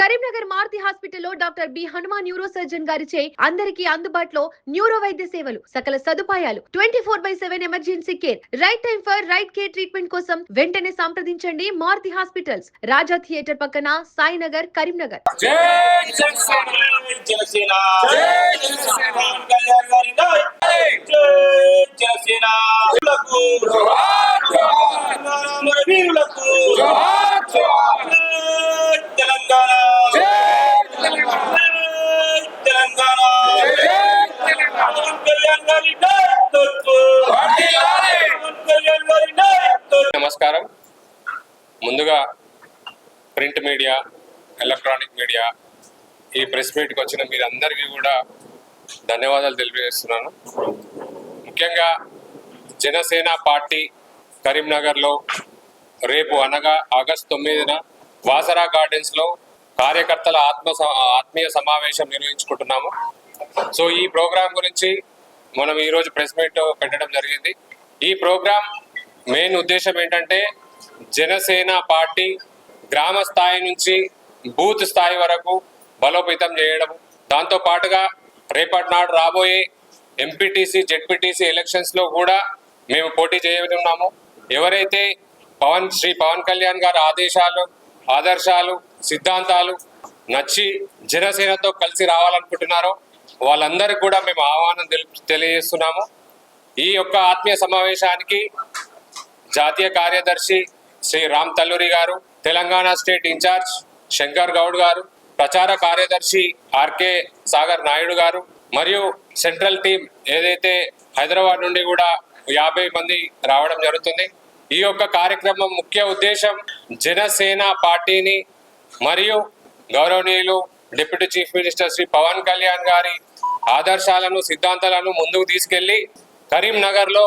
కరీంనగర్ మారుతి హాస్పిటల్లో doctor B Hanuman neuro surgeon గారిచే అందరికీ అందుబాటులో న్యూరో వైద్య సేవలు, సకల సదుపాయాలు, 24/7 emergency care, right time for right care treatment కోసం వెంటనే సంప్రదించండి మారుతి హాస్పిటల్స్, రాజా థియేటర్ పక్కన, సాయినగర్, కరీంనగర్. నమస్కారం. ముందుగా ప్రింట్ మీడియా, ఎలక్ట్రానిక్ మీడియా, ఈ ప్రెస్ మీట్కి వచ్చిన మీరందరికీ కూడా ధన్యవాదాలు తెలియజేస్తున్నాను. ముఖ్యంగా జనసేన పార్టీ కరీంనగర్లో రేపు అనగా ఆగస్టు 9న వాసరా గార్డెన్స్లో కార్యకర్తల ఆత్మీయ సమావేశం నిర్వహించుకుంటున్నాము. సో ఈ ప్రోగ్రాం గురించి మనం ఈరోజు ప్రెస్ మీట్ పెట్టడం జరిగింది. ఈ ప్రోగ్రాం మెయిన్ ఉద్దేశం ఏంటంటే జనసేన పార్టీ గ్రామ స్థాయి నుంచి బూత్ స్థాయి వరకు బలోపేతం చేయడం, దాంతో పాటుగా రేపటి నాడు రాబోయే ఎంపీటీసీ, జెడ్పీటీసీ ఎలక్షన్స్లో కూడా మేము పోటీ చేయనున్నాము. ఎవరైతే శ్రీ పవన్ కళ్యాణ్ గారి ఆదర్శాలు, సిద్ధాంతాలు నచ్చి జనసేనతో కలిసి రావాలనుకుంటున్నారో వాళ్ళందరికీ కూడా మేము ఆహ్వానం తెలియజేస్తున్నాము. ఈ యొక్క ఆత్మీయ సమావేశానికి జాతీయ కార్యదర్శి శ్రీ రామ్ తల్లూరి గారు, తెలంగాణ స్టేట్ ఇన్ఛార్జ్ శంకర్ గౌడ్ గారు, ప్రచార కార్యదర్శి ఆర్కే సాగర్ నాయుడు గారు మరియు సెంట్రల్ టీం ఏదైతే హైదరాబాద్ నుండి కూడా 50 మంది రావడం జరుగుతుంది. ఈ యొక్క కార్యక్రమం ముఖ్య ఉద్దేశం జనసేన పార్టీని మరియు గౌరవనీయులు deputy chief minister Shri Pawan Kalyan గారి ఆదర్శాలను, సిద్ధాంతాలను ముందుకు తీసుకెళ్లి కరీంనగర్లో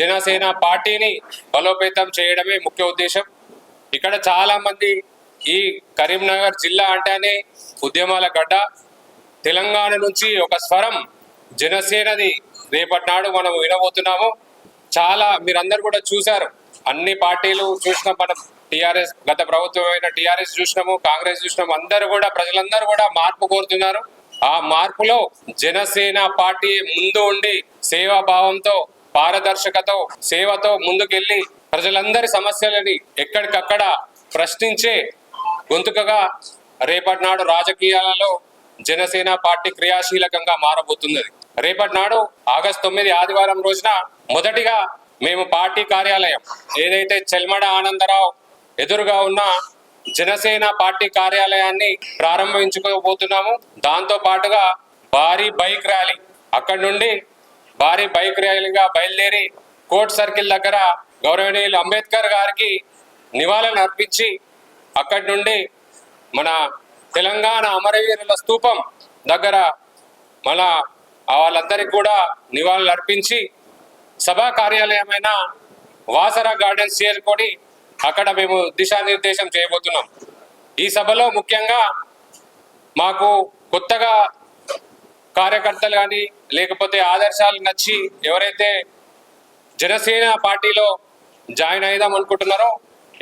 జనసేన పార్టీని బలోపేతం చేయడమే ముఖ్య ఉద్దేశం. ఇక్కడ చాలా మంది ఈ కరీంనగర్ జిల్లా అంటేనే ఉద్యమాల గడ్డ. తెలంగాణ నుంచి ఒక స్వరం జనసేనది రేపటి నాడు మనం వినబోతున్నాము. చాలా మీరందరూ కూడా చూశారు, అన్ని పార్టీలు చూసినాం, మనం టీఆర్ఎస్ గత ప్రభుత్వమైన టీఆర్ఎస్ చూసినాము, కాంగ్రెస్ చూసినాము. ప్రజలందరూ కూడా మార్పు కోరుతున్నారు. ఆ మార్పులో జనసేన పార్టీ ముందు ఉండి సేవాభావంతో, పారదర్శకతో, సేవతో ముందుకెళ్లి ప్రజలందరి సమస్యలని ఎక్కడికక్కడ ప్రశ్నించే గొంతుకగా రేపటి నాడు రాజకీయాలలో జనసేన పార్టీ క్రియాశీలకంగా మారబోతున్నది. రేపటి నాడు ఆగస్టు 9 ఆదివారం రోజున మొదటిగా మేము పార్టీ కార్యాలయం ఏదైతే చెల్మడ ఆనందరావు ఎదురుగా ఉన్న జనసేన పార్టీ కార్యాలయాన్ని ప్రారంభించుకోబోతున్నాము. దాంతో పాటుగా భారీ బైక్ ర్యాలీ, అక్కడి నుండి భారీ బైక్ ర్యాలీగా బయలుదేరి కోర్ట్ సర్కిల్ దగ్గర గౌరవనీయులు అంబేద్కర్ గారికి నివాళులు అర్పించి అక్కడి నుండి మన తెలంగాణ అమరవీరుల స్తూపం దగ్గర మన వాళ్ళందరికీ కూడా నివాళులు అర్పించి సభా కార్యాలయమైన వాసరా గార్డెన్స్ చేరుకొని అక్కడ మేము దిశానిర్దేశం చేయబోతున్నాం. ఈ సభలో ముఖ్యంగా మాకు కొత్తగా కార్యకర్తలు కానీ లేకపోతే ఆదర్శాలు నచ్చి ఎవరైతే జనసేన పార్టీలో జాయిన్ అయిదాం అనుకుంటున్నారో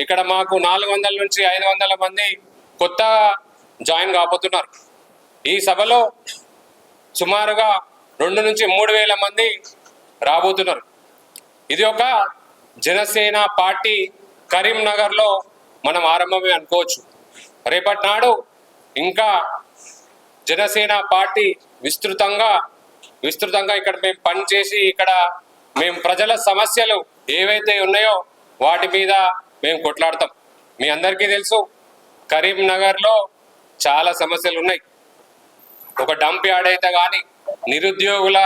ఇక్కడ మాకు 400 నుంచి 500 మంది కొత్తగా జాయిన్ కాబోతున్నారు. ఈ సభలో సుమారుగా 2 నుంచి 3,000 మంది రాబోతున్నారు. ఇది ఒక జనసేన పార్టీ కరీంనగర్లో మనం ఆరంభమే అనుకోవచ్చు. రేపటి నాడు ఇంకా జనసేన పార్టీ విస్తృతంగా ఇక్కడ మేము పనిచేసి ఇక్కడ మేము ప్రజల సమస్యలు ఏవైతే ఉన్నాయో వాటి మీద మేము కొట్లాడతాం. మీ అందరికీ తెలుసు, కరీంనగర్లో చాలా సమస్యలు ఉన్నాయి. ఒక డంప్ యార్డ్ అయితే కానీ, నిరుద్యోగుల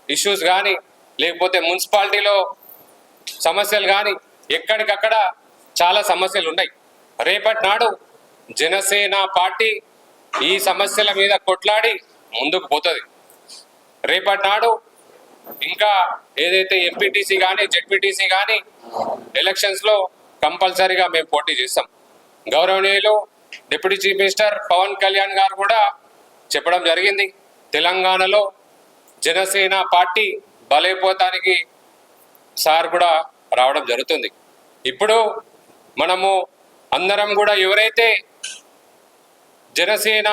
ఇష్యూస్ కానీ, లేకపోతే మున్సిపాలిటీలో సమస్యలు కానీ, ఎక్కడికక్కడ చాలా సమస్యలు ఉన్నాయి. రేపటి నాడు జనసేన పార్టీ ఈ సమస్యల మీద కొట్లాడి ముందుకు పోతుంది. రేపటి నాడు ఇంకా ఏదైతే ఎంపీటీసీ కానీ, జెడ్పీటీసీ కానీ ఎలక్షన్స్లో కంపల్సరీగా మేము పోటీ చేస్తాం. గౌరవనీయులు deputy chief minister Pawan Kalyan గారు కూడా చెప్పడం జరిగింది, తెలంగాణలో జనసేన పార్టీ బలైపోతానికి సార్ కూడా రావడం జరుగుతుంది. ఇప్పుడు మనము అందరం కూడా ఎవరైతే జనసేన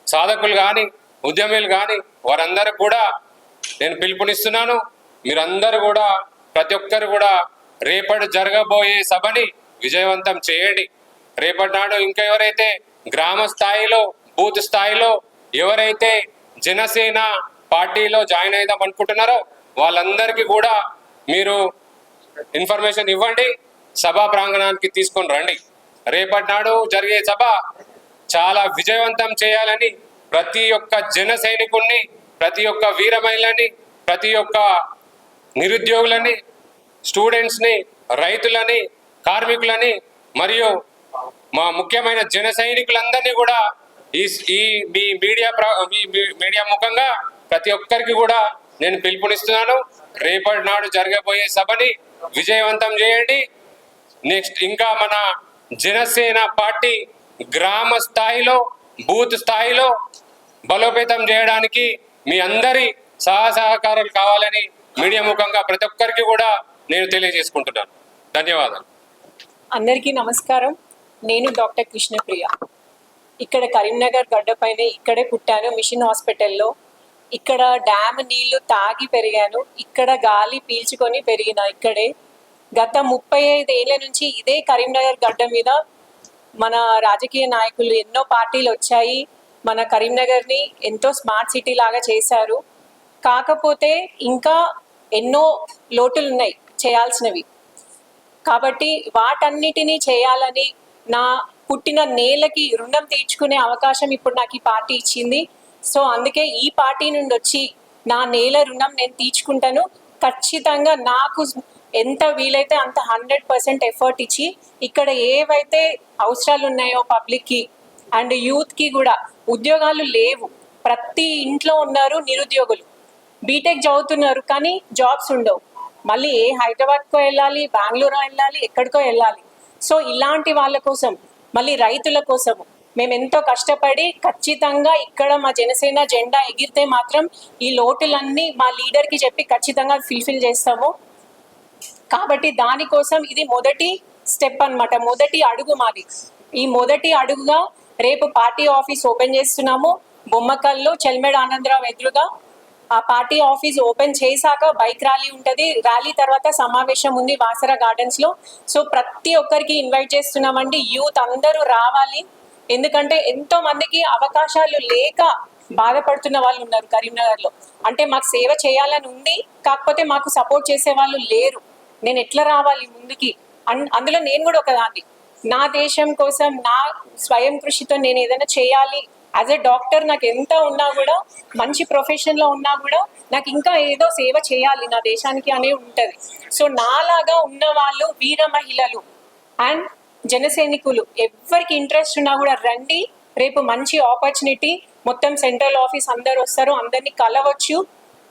సాధకులు కానీ ఉద్యమీలు కానీ వారందరికి కూడా నేను పిలుపునిస్తున్నాను. మీరందరూ కూడా ప్రతి ఒక్కరు కూడా రేపటి జరగబోయే సభని విజయవంతం చేయండి. రేపటి నాడు ఇంకా ఎవరైతే గ్రామ స్థాయిలో బూత్ స్థాయిలో ఎవరైతే జనసేన పార్టీలో జాయిన్ అయిదాం అనుకుంటున్నారో వాళ్ళందరికీ కూడా మీరు ఇన్ఫర్మేషన్ ఇవ్వండి, సభా ప్రాంగణానికి తీసుకొని రండి. రేపటి నాడు జరిగే సభ చాలా విజయవంతం చేయాలని ప్రతి ఒక్క జన సైనికుల్ని, ప్రతి ఒక్క వీర మహిళని, ప్రతి ఒక్క నిరుద్యోగులని, స్టూడెంట్స్ని, రైతులని, కార్మికులని మరియు మా ముఖ్యమైన జన సైనికులందరినీ కూడా ఈ మీడియా ముఖంగా ప్రతి ఒక్కరికి కూడా నేను పిలుపునిస్తున్నాను. రేపటి నాడు జరగబోయే సభని విజయవంతం చేయండి. నెక్స్ట్ ఇంకా మన జనసేన పార్టీ గ్రామ స్థాయిలో బూత్ స్థాయిలో బలోపేతం చేయడానికి మీ అందరి సహకారాలు కావాలని మీడియా ముఖంగా ప్రతి ఒక్కరికి కూడా నేను తెలియజేసుకుంటున్నాను. ధన్యవాదాలు. అందరికీ నమస్కారం. నేను డాక్టర్ కృష్ణప్రియ. ఇక్కడ కరీంనగర్ గడ్డపైనే ఇక్కడే పుట్టాను, మిషన్ హాస్పిటల్లో. ఇక్కడ డ్యామ్ నీళ్లు తాగి పెరిగాను, ఇక్కడ గాలి పీల్చుకొని పెరిగిన ఇక్కడే. గత 35 ఏళ్ల నుంచి ఇదే కరీంనగర్ గడ్డ మీద మన రాజకీయ నాయకులు ఎన్నో పార్టీలు వచ్చాయి, మన కరీంనగర్ని ఎంతో స్మార్ట్ సిటీ లాగా చేశారు. కాకపోతే ఇంకా ఎన్నో లోటులు ఉన్నాయి చేయాల్సినవి. కాబట్టి వాటన్నిటినీ చేయాలని నా పుట్టిన నేలకి రుణం తీర్చుకునే అవకాశం ఇప్పుడు నాకు ఈ పార్టీ ఇచ్చింది. సో అందుకే ఈ పార్టీ నుండి వచ్చి నా నేల రుణం నేను తీర్చుకుంటాను. ఖచ్చితంగా నాకు ఎంత వీలైతే అంత 100% ఎఫర్ట్ ఇచ్చి ఇక్కడ ఏవైతే అవసరాలు ఉన్నాయో పబ్లిక్కి అండ్ యూత్కి కూడా, ఉద్యోగాలు లేవు, ప్రతి ఇంట్లో ఉన్నారు నిరుద్యోగులు, బీటెక్ చదువుతున్నారు కానీ జాబ్స్ ఉండవు. మళ్ళీ హైదరాబాద్కో వెళ్ళాలి, బెంగళూరు వెళ్ళాలి, ఎక్కడికో వెళ్ళాలి. సో ఇలాంటి వాళ్ళ కోసం, మళ్ళీ రైతుల కోసము మేము ఎంతో కష్టపడి ఖచ్చితంగా ఇక్కడ మా జనసేన జెండా ఎగిరితే మాత్రం ఈ లోటులన్నీ మా లీడర్కి చెప్పి ఖచ్చితంగా ఫుల్ఫిల్ చేస్తాము. కాబట్టి దానికోసం ఇది మొదటి స్టెప్ అన్నమాట, మొదటి అడుగు మాది. ఈ మొదటి అడుగుగా రేపు పార్టీ ఆఫీస్ ఓపెన్ చేస్తున్నాము బొమ్మకల్లో, చెల్మెడ ఆనందరావు ఎదురుగా. ఆ పార్టీ ఆఫీస్ ఓపెన్ చేశాక బైక్ ర్యాలీ ఉంటుంది, ర్యాలీ తర్వాత సమావేశం ఉంది వాసర గార్డెన్స్ లో. సో ప్రతి ఒక్కరికి ఇన్వైట్ చేస్తున్నామండి, యూత్ అందరూ రావాలి. ఎందుకంటే ఎంతో మందికి అవకాశాలు లేక బాధపడుతున్న వాళ్ళు ఉన్నారు కరీంనగర్ లో. అంటే మాకు సేవ చేయాలని ఉంది, కాకపోతే మాకు సపోర్ట్ చేసే వాళ్ళు లేరు. నేను ఎట్లా రావాలి ముందుకి? అందులో నేను కూడా ఒకదాన్ని. నా దేశం కోసం నా స్వయం కృషితో నేను ఏదైనా చేయాలి. యాజ్ ఎ డాక్టర్ నాకు ఎంత ఉన్నా కూడా, మంచి ప్రొఫెషన్లో ఉన్నా కూడా నాకు ఇంకా ఏదో సేవ చేయాలి నా దేశానికి అనే ఉంటుంది. సో నాలాగా ఉన్న వాళ్ళు, వీర మహిళలు అండ్ జన సైనికులు, ఎవరికి ఇంట్రెస్ట్ ఉన్నా కూడా రండి. రేపు మంచి ఆపర్చునిటీ, మొత్తం సెంట్రల్ ఆఫీస్ అందరు వస్తారు, అందరినీ కలవచ్చు.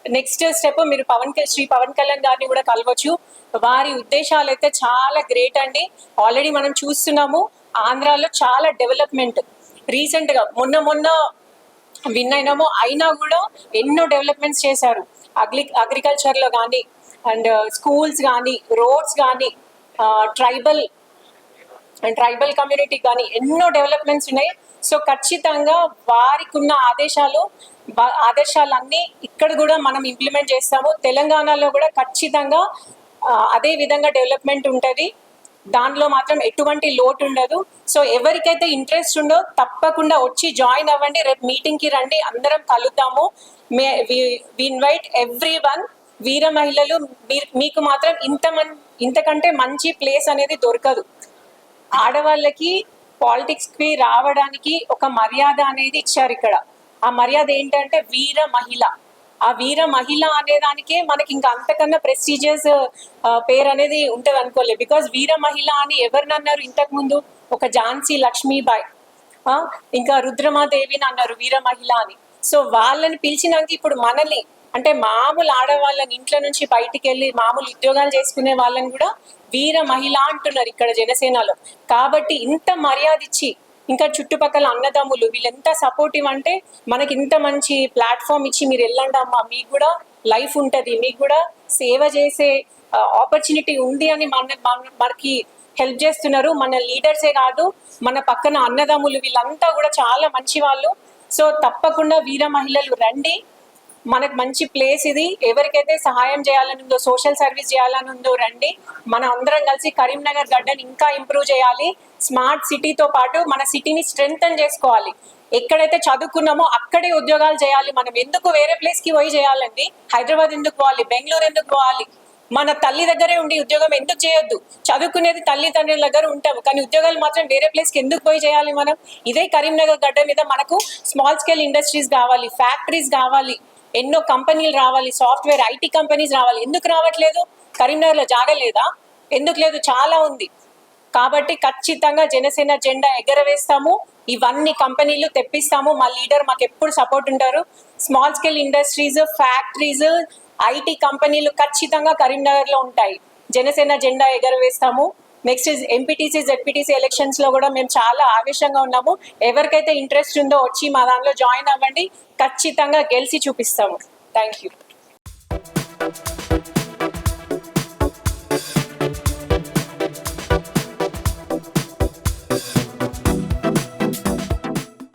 నెక్స్ట్ స్టెప్ మీరు శ్రీ పవన్ కళ్యాణ్ గారిని కూడా కలవచ్చు. వారి ఉద్దేశాలు అయితే చాలా గ్రేట్ అండి. ఆల్రెడీ మనం చూస్తున్నాము ఆంధ్రాలో చాలా డెవలప్మెంట్. రీసెంట్గా మొన్న విన్ అయినా కూడా ఎన్నో డెవలప్మెంట్స్ చేశారు. అగ్రికల్చర్లో కానీ అండ్ స్కూల్స్ కానీ, రోడ్స్ కానీ, ట్రైబల్ కమ్యూనిటీ కానీ ఎన్నో డెవలప్మెంట్స్ ఉన్నాయి. సో ఖచ్చితంగా వారికి ఉన్న ఆదేశాలన్నీ ఇక్కడ కూడా మనం ఇంప్లిమెంట్ చేస్తాము. తెలంగాణలో కూడా ఖచ్చితంగా అదే విధంగా డెవలప్మెంట్ ఉంటుంది, దానిలో మాత్రం ఎటువంటి లోటు ఉండదు. సో ఎవరికైతే ఇంట్రెస్ట్ ఉందో తప్పకుండా వచ్చి జాయిన్ అవ్వండి. రేపు మీటింగ్కి రండి, అందరం కలుద్దాము. We invite everyone. వీర మహిళలు, మీకు మాత్రం ఇంతకంటే మంచి ప్లేస్ అనేది దొరకదు. ఆడవాళ్ళకి పాలిటిక్స్కి రావడానికి ఒక మర్యాద అనేది ఇచ్చారు ఇక్కడ. ఆ మర్యాద ఏంటంటే వీర మహిళ. ఆ వీర మహిళ అనేదానికే మనకి ఇంకా అంతకన్నా ప్రెస్టీజియస్ పేరు అనేది ఉంటుంది అనుకోలేదు. బికాజ్ వీర మహిళ అని ఎవరినన్నారు ఇంతకు ముందు? ఒక ఝాన్సీ లక్ష్మీబాయి, ఇంకా రుద్రమాదేవిని అన్నారు వీర మహిళ అని. సో వాళ్ళని పిలిచినాక ఇప్పుడు మనల్ని, అంటే మామూలు ఆడవాళ్ళని, ఇంట్లో నుంచి బయటికి వెళ్ళి మామూలు ఉద్యోగాలు చేసుకునే వాళ్ళని కూడా వీర మహిళ అంటున్నారు ఇక్కడ జనసేనలో. కాబట్టి ఇంత మర్యాద ఇచ్చి, ఇంకా చుట్టుపక్కల అన్నదమ్ములు వీళ్ళెంత సపోర్టివ్ అంటే మనకి ఇంత మంచి ప్లాట్ఫామ్ ఇచ్చి మీరు వెళ్ళండి అమ్మా, మీకు కూడా లైఫ్ ఉంటుంది, మీకు కూడా సేవ చేసే ఆపర్చునిటీ ఉంది అని మనకి హెల్ప్ చేస్తున్నారు. మన లీడర్సే కాదు, మన పక్కన అన్నదమ్ములు వీళ్ళంతా కూడా చాలా మంచి వాళ్ళు. సో తప్పకుండా వీర మహిళలు రండి, మనకు మంచి ప్లేస్ ఇది. ఎవరికైతే సహాయం చేయాలని ఉందో, సోషల్ సర్వీస్ చేయాలని ఉందో రండి. మనం అందరం కలిసి కరీంనగర్ గడ్డని ఇంకా ఇంప్రూవ్ చేయాలి. స్మార్ట్ సిటీతో పాటు మన సిటీని స్ట్రెంగ్తన్ చేసుకోవాలి. ఎక్కడైతే చదువుకున్నామో అక్కడే ఉద్యోగాలు చేయాలి. మనం ఎందుకు వేరే ప్లేస్ కి పోయి చేయాలండి? హైదరాబాద్ ఎందుకు పోవాలి? బెంగళూరు ఎందుకు పోవాలి? మన తల్లి దగ్గరే ఉండి ఉద్యోగం ఎందుకు చేయొద్దు? చదువుకునేది తల్లిదండ్రుల దగ్గర ఉంటాము, కానీ ఉద్యోగాలు మాత్రం వేరే ప్లేస్ కి ఎందుకు పోయి చేయాలి మనం? ఇదే కరీంనగర్ గడ్డ మీద మనకు స్మాల్ స్కేల్ ఇండస్ట్రీస్ కావాలి, ఫ్యాక్టరీస్ కావాలి, ఎన్నో కంపెనీలు రావాలి, సాఫ్ట్వేర్ ఐటీ కంపెనీస్ రావాలి. ఎందుకు రావట్లేదు? కరీంనగర్లో జాగా లేదా? ఎందుకు లేదు? చాలా ఉంది. కాబట్టి ఖచ్చితంగా జనసేన జెండా ఎగరవేస్తాము, ఇవన్నీ కంపెనీలు తెప్పిస్తాము. మా లీడర్ మాకు ఎప్పుడు సపోర్ట్ ఉంటారు. Small scale industries, factories, IT కంపెనీలు ఖచ్చితంగా కరీంనగర్ లో ఉంటాయి. జనసేన జెండా ఎగరవేస్తాము. నెక్స్ట్ ఎంపీటీసీ జెడ్పీటీసీ ఎలక్షన్స్ లో కూడా మేము చాలా ఆవేశంగా ఉన్నాము. ఎవరికైతే ఇంట్రెస్ట్ ఉందో వచ్చి మా దాంట్లో జాయిన్ అవ్వండి, ఖచ్చితంగా గెలిచి చూపిస్తాము. Thank you.